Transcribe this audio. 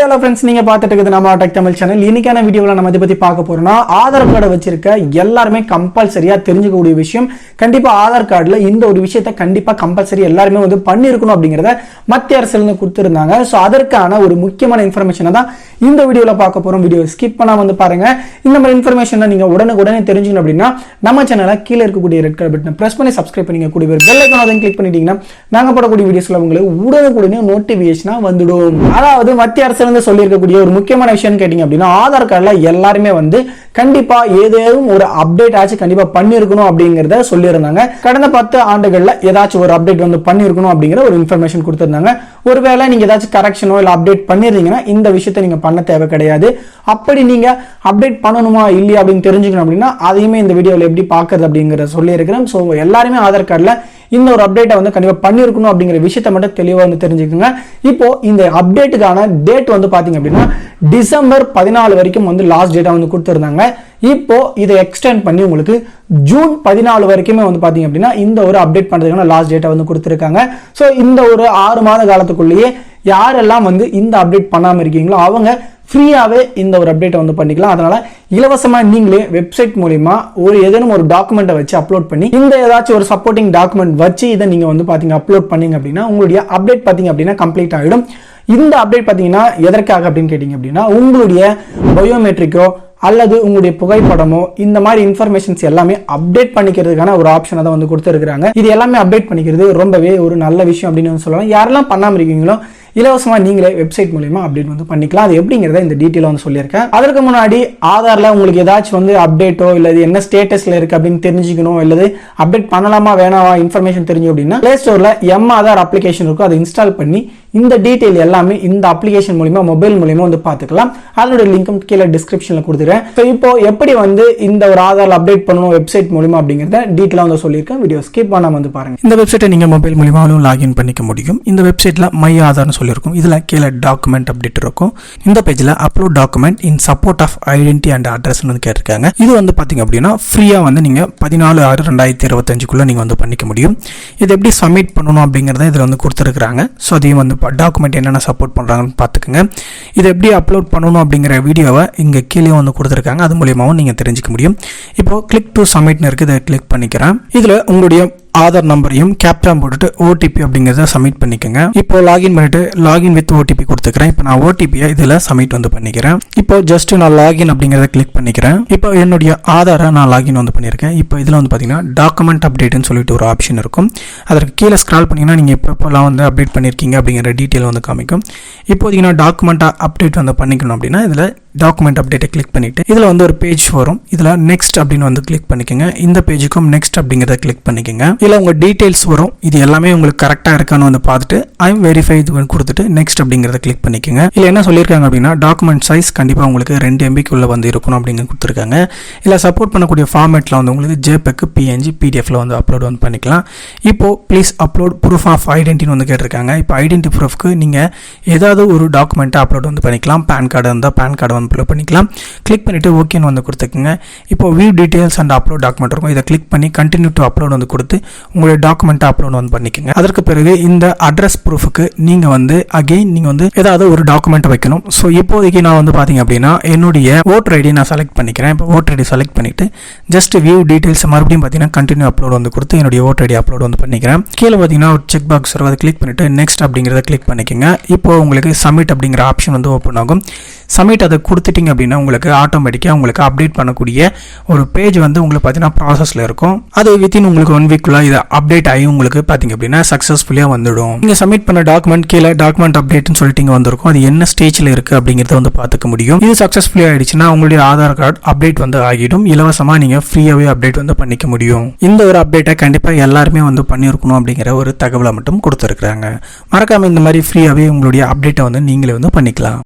Hello friends, நீங்க பார்த்துட்டு இருக்குது நம்ம டெக் தமிழ் சேனல். இன்னைக்கான வீடியோவில் நம்ம இதை பத்தி பார்க்க போறோம்னா, ஆதார் கார்டை வச்சிருக்க எல்லாருமே கம்பல்சரியா தெரிஞ்சுக்கக்கூடிய விஷயம். கண்டிப்பா ஆதார் கார்டுல இந்த ஒரு விஷயத்தை கண்டிப்பா கம்பல்சரி எல்லாருமே வந்து பண்ணிருக்கணும் அப்படிங்கறத மத்திய அரசுல இருந்து கொடுத்திருந்தாங்க. ஸோ அதற்கான ஒரு முக்கியமான இன்ஃபர்மேஷனை தான் இந்த வீடியோல பார்க்க போறோம். வீடியோ ஸ்கிப் பண்ணாம வந்து பாருங்க. இந்த மாதிரி இன்ஃபர்மேஷன் நீங்க உடனே தெரிஞ்சுக்கணும் அப்படின்னா நம்ம சேனலை கீழே இருக்கக்கூடிய ரெட் கலர் பட்டனை பிரஸ் பண்ணி சப்ஸ்கிரைப் பண்ணிக்க, கூடிய பெல் ஐகானை அதையும் கிளிக் பண்ணிட்டீங்கன்னா நாங்க போடக்கூடிய வீடியோஸ்ல உங்களுக்கு உடனே நோட்டிபிகேஷனா வந்துடும். அதாவது மத்திய அரசு சொல்லி இருக்கக்கூடிய ஒரு முக்கியமான விஷயம் கேட்டீங்க அப்படின்னா, ஆதார் கார்டுல எல்லாருமே வந்து கண்டிப்பா ஏதேனும் ஒரு அப்டேட் ஆச்சு கண்டிப்பா பண்ணிருக்கணும் அப்படிங்கறத சொல்லியிருந்தாங்க. கடந்த 10 ஆண்டுகள்ல ஏதாச்சும் ஒரு அப்டேட் வந்து பண்ணிருக்கணும் அப்படிங்கிற ஒரு இன்ஃபர்மேஷன் கொடுத்திருந்தாங்க. ஒருவேளை நீங்க ஏதாச்சும் கரெக்ஷனோ இல்ல அப்டேட் பண்ணிருந்தீங்கன்னா இந்த விஷயத்தை நீங்க பண்ண தேவை கிடையாது. அப்படி நீங்க அப்டேட் பண்ணணுமா இல்லையா அப்படின்னு தெரிஞ்சுக்கணும் அப்படின்னா அதையுமே இந்த வீடியோல எப்படி பாக்குறது அப்படிங்கறத சொல்லி இருக்கிறேன். ஸோ எல்லாருமே ஆதார் கார்டுல இந்த ஒரு அப்டேட்டை வந்து கண்டிப்பா பண்ணிருக்கணும் அப்படிங்கிற விஷயத்தை மட்டும் தெளிவா வந்து தெரிஞ்சுக்கோங்க. இப்போ இந்த அப்டேட்டுக்கான டேட் வந்து பாத்தீங்க அப்படின்னா டிசம்பர் 14 வரைக்கும் வந்து லாஸ்ட் டேட்டா வந்து கொடுத்திருந்தாங்க. இப்போ இதை எக்ஸ்டெண்ட் பண்ணி உங்களுக்கு ஜூன் 14 வரைக்குமே வந்து பாத்தீங்க அப்படின்னா இந்த ஒரு அப்டேட் பண்றதுக்கான லாஸ்ட் டேட்டா வந்து கொடுத்திருக்காங்க. ஸோ இந்த ஒரு 6 மாத காலத்துக்குள்ளேயே யாரெல்லாம் வந்து இந்த அப்டேட் பண்ணாம இருக்கீங்களோ அவங்க ஃப்ரீயாவே இந்த ஒரு அப்டேட் வந்து பண்ணிக்கலாம். அதனால இலவசமா நீங்களே வெப்சைட் மூலமா ஏதேனும் ஒரு டாக்குமெண்ட்டை வச்சு அப்லோட் பண்ணி இந்த ஏதாச்சும் ஒரு சப்போர்ட்டிங் டாக்குமெண்ட் வச்சு இதை நீங்க வந்து பாத்தீங்க அப்லோட் பண்ணீங்க அப்படின்னா உங்களுடைய அப்டேட் பாத்தீங்க அப்படின்னா கம்ப்ளீட் ஆகிடும். இந்த அப்டேட் பாத்தீங்கன்னா எதற்காக அப்படின்னு கேட்டீங்க அப்படின்னா, உங்களுடைய பயோமெட்ரிக்கோ அல்லது உங்களுடைய புகைப்படமோ இந்த மாதிரி இன்ஃபர்மேஷன்ஸ் எல்லாமே அப்டேட் பண்ணிக்கிறதுக்கான ஒரு ஆப்ஷனை தான் வந்து கொடுத்துருக்காங்க. இது எல்லாமே அப்டேட் பண்ணிக்கிறது ரொம்பவே ஒரு நல்ல விஷயம் அப்படின்னு சொல்லலாம். யாரெல்லாம் பண்ணாம இருக்கீங்களோ இலவசமா நீங்களே வெப்சைட் மூலமா அப்டேட் வந்து பண்ணிக்கலாம். அது எப்படிங்கிறத இந்த டீட்டெயில வந்து சொல்லியிருக்கேன். அதற்கு முன்னாடி ஆதார்ல உங்களுக்கு ஏதாச்சும் வந்து அப்டேட்டோ இல்ல என்ன ஸ்டேட்டஸ்ல இருக்கு அப்படின்னு தெரிஞ்சுக்கணும், இல்லது அப்டேட் பண்ணலாமா வேணாமா இன்ஃபர்மேஷன் தெரிஞ்சு அப்படின்னா பிளே ஸ்டோர்ல ஆதார் அப்ளிகேஷன் இருக்கும். அதை இன்ஸ்டால் பண்ணி இந்த டீடைல் எல்லாமே இந்த அப்ளிகேஷன் மூலமா மொபைல் மூலமா வந்து பாத்துக்கலாம். அதோட லிங்கும் கீழே டிஸ்கிரிப்ஷன்ல கொடுத்துறேன். இப்போ எப்படி வந்து இந்த ஒரு ஆதார் அப்டேட் பண்ணணும் வெப்சைட் மூலமா அப்படிங்கறத டீடைலா வந்து சொல்லியிருக்கேன். வீடியோ ஸ்கிப் பண்ணாம வந்து பாருங்க. இந்த வெப்சைட்டை நீங்க மொபைல் மூலமாவும் லாகின் பண்ணிக்க முடியும். இந்த வெப்சைட்ல மை ஆதார்னு சொல்லியிருக்கும். இதுல கீழே டாக்குமெண்ட் அப்டேட் இருக்கும். இந்த பேஜ்ல upload document in support of identity and address வந்து கேட்டிருக்காங்க. இது வந்து பாத்தீங்க அப்படின்னா ஃப்ரீயா வந்து நீங்க 14/6/2025 நீங்க வந்து பண்ணிக்க முடியும். இது எப்படி சப்மிட் பண்ணணும் அப்படிங்கறத இதுல வந்து கொடுத்துருக்காங்க. ஸோ அதையும் வந்து டாக்குமெண்ட் என்னென்ன சப்போர்ட் பண்றாங்கன்னு பார்த்துக்குங்க. இதை எப்படி அப்லோட் பண்ணணும் அப்படிங்கிற வீடியோவை இங்கே கீழே வந்து கொடுத்துருக்காங்க. அது மூலியமாகவும் நீங்கள் தெரிஞ்சுக்க முடியும். இப்போ கிளிக் டு சப்மிட்னு இருக்குது, இதை கிளிக் பண்ணிக்கிறேன். இதில் உங்களுடைய ஆதார் நம்பரையும் கேப்சா போட்டுட்டு ஓடிபி அப்படிங்கிறத சப்மிட் பண்ணிக்கோங்க. இப்போ லாகின் பண்ணிட்டு லாகின் வித் ஓடிபி கொடுத்துக்கிறேன். இப்போ நான் ஓடிபியை இதில் சப்மிட் வந்து பண்ணிக்கிறேன். இப்போ ஜஸ்ட் நான் லாகின் அப்படிங்கிறத கிளிக் பண்ணிக்கிறேன். இப்போ என்னுடைய ஆதாரை நான் லாகின் வந்து பண்ணியிருக்கேன். இப்போ இதில் வந்து பார்த்தீங்கன்னா டாக்குமெண்ட் அப்டேட்னு சொல்லிட்டு ஒரு ஆப்ஷன் இருக்கும். அதற்கு கீழே ஸ்க்ரால் பண்ணிங்கன்னா நீங்கள் எப்போலாம் வந்து அப்டேட் பண்ணியிருக்கீங்க அப்படிங்கிற டீட்டெயில் வந்து காமிக்கும். இப்போதைக்கு நான் டாக்குமெண்ட் அப்டேட் வந்து பண்ணிக்கணும் அப்படின்னா இதில் டாக்குமெண்ட் அப்டேட்டை கிளிக் பண்ணிட்டு இதில் வந்து ஒரு பேஜ் வரும். இதில் நெக்ஸ்ட் அப்படின்னு வந்து கிளிக் பண்ணிக்கோங்க. இந்த பேஜுக்கும் நெக்ஸ்ட் அப்படிங்கிறத கிளிக் பண்ணிக்கோங்க. இதில் உங்கள் டீட்டெயில்ஸ் வரும். இது எல்லாமே உங்களுக்கு கரெக்டாக இருக்கான்னு வந்து பார்த்துட்டு ஐம் வெரிஃபை இது கொடுத்துட்டு நெக்ஸ்ட் அப்படிங்கிறத கிளிக் பண்ணிக்கோங்க. இதில் என்ன சொல்லியிருக்காங்க அப்படின்னா டாக்குமெண்ட் சைஸ் கண்டிப்பாக உங்களுக்கு 2 MB வந்து இருக்கணும் அப்படின்னு கொடுத்துருக்காங்க. இதில் சப்போர்ட் பண்ணக்கூடிய ஃபார்மேட்டில் வந்து உங்களுக்கு JPEG, PNG, PDFல வந்து அப்லோட் வந்து பண்ணிக்கலாம். இப்போ please upload proof of identity வந்து கேட்டிருக்காங்க. இப்போ ஐடென்டி ப்ரூஃப்க்கு நீங்கள் ஏதாவது ஒரு டாக்குமெண்ட்டை அப்லோட் வந்து பண்ணிக்கலாம். பேன் கார்டு இருந்தால் பேன் கார்டு வந்து அப்லோட் பண்ணிக்கலாம். கிளிக் பண்ணிட்டு ஓகேன்னு வந்து கொடுத்துக்கோங்க. இப்போ view details and upload document இருக்கும். இதை கிளிக் பண்ணி கண்டினியூ டு அப்லோட் வந்து கொடுத்து உங்களுடைய டாக்குமெண்ட்டை அப்லோட் வந்து பண்ணிக்கோங்க. அதற்கு பிறகு இந்த அட்ரஸ் ப்ரூஃபுக்கு நீங்கள் வந்து அகெயின் நீங்கள் வந்து ஏதாவது ஒரு டாக்குமெண்ட் வைக்கணும். ஸோ இப்போதைக்கு நான் வந்து பார்த்தீங்க அப்படின்னா என்னுடைய ஓட்டர் ஐடி நான் செலக்ட் பண்ணிக்கிறேன். இப்போ ஓட்டர் ஐடி செலக்ட் பண்ணிட்டு ஜஸ்ட் வியூ டீடைல்ஸ் மறுபடியும் பார்த்தீங்கன்னா கண்டினியூ அப்லோட் வந்து கொடுத்து என்னுடைய ஓட்டர் ஐடி அப்லோட் வந்து பண்ணிக்கிறேன். கீழே பார்த்தீங்கன்னா ஒரு செக் பாக்ஸ் இருக்கும். அதை கிளிக் பண்ணிட்டு நெக்ஸ்ட் அப்படிங்கிறத கிளிக் பண்ணிக்கோங்க. இப்போ உங்களுக்கு சப்மிட் அப்படிங்கிற ஆப்ஷன் வந்து ஓப்பன் ஆகும். சப்மிட் அதை கொடுத்துட்டீங்க அப்படின்னா உங்களுக்கு ஆட்டோமேட்டிக்காக உங்களுக்கு அப்டேட் பண்ணக்கூடிய ஒரு பேஜ் வந்து உங்களுக்கு பார்த்தீங்கன்னா ப்ராசஸில் இருக்கும். அது வித்தின் உங்களுக்கு 1 வீக்குள்ள இதை அப்டேட் ஆகி உங்களுக்கு பார்த்தீங்க அப்படின்னா சக்ஸஸ்ஃபுல்லாக வந்துடும். நீங்கள் சப்மிட் பண்ண டாக்குமெண்ட் கீழே டாக்குமெண்ட் அப்டேட்னு சொல்லிட்டு இங்கே வந்திருக்கும். அது என்ன ஸ்டேஜில் இருக்குது அப்படிங்கிறத வந்து பார்த்துக்க முடியும். இது சக்ஸஸ்ஃபுல்லாக ஆயிடுச்சுன்னா உங்களுடைய ஆதார் கார்டு அப்டேட் வந்து ஆகிடும். இலவசமாக நீங்கள் ஃப்ரீயாகவே அப்டேட் வந்து பண்ணிக்க முடியும். இந்த ஒரு அப்டேட்டை கண்டிப்பாக எல்லாருமே வந்து பண்ணியிருக்கணும் அப்படிங்கிற ஒரு தகவலை மட்டும் கொடுத்துருக்காங்க. மறக்காம இந்த மாதிரி ஃப்ரீயாகவே உங்களுடைய அப்டேட்டை வந்து நீங்களே வந்து பண்ணிக்கலாம்.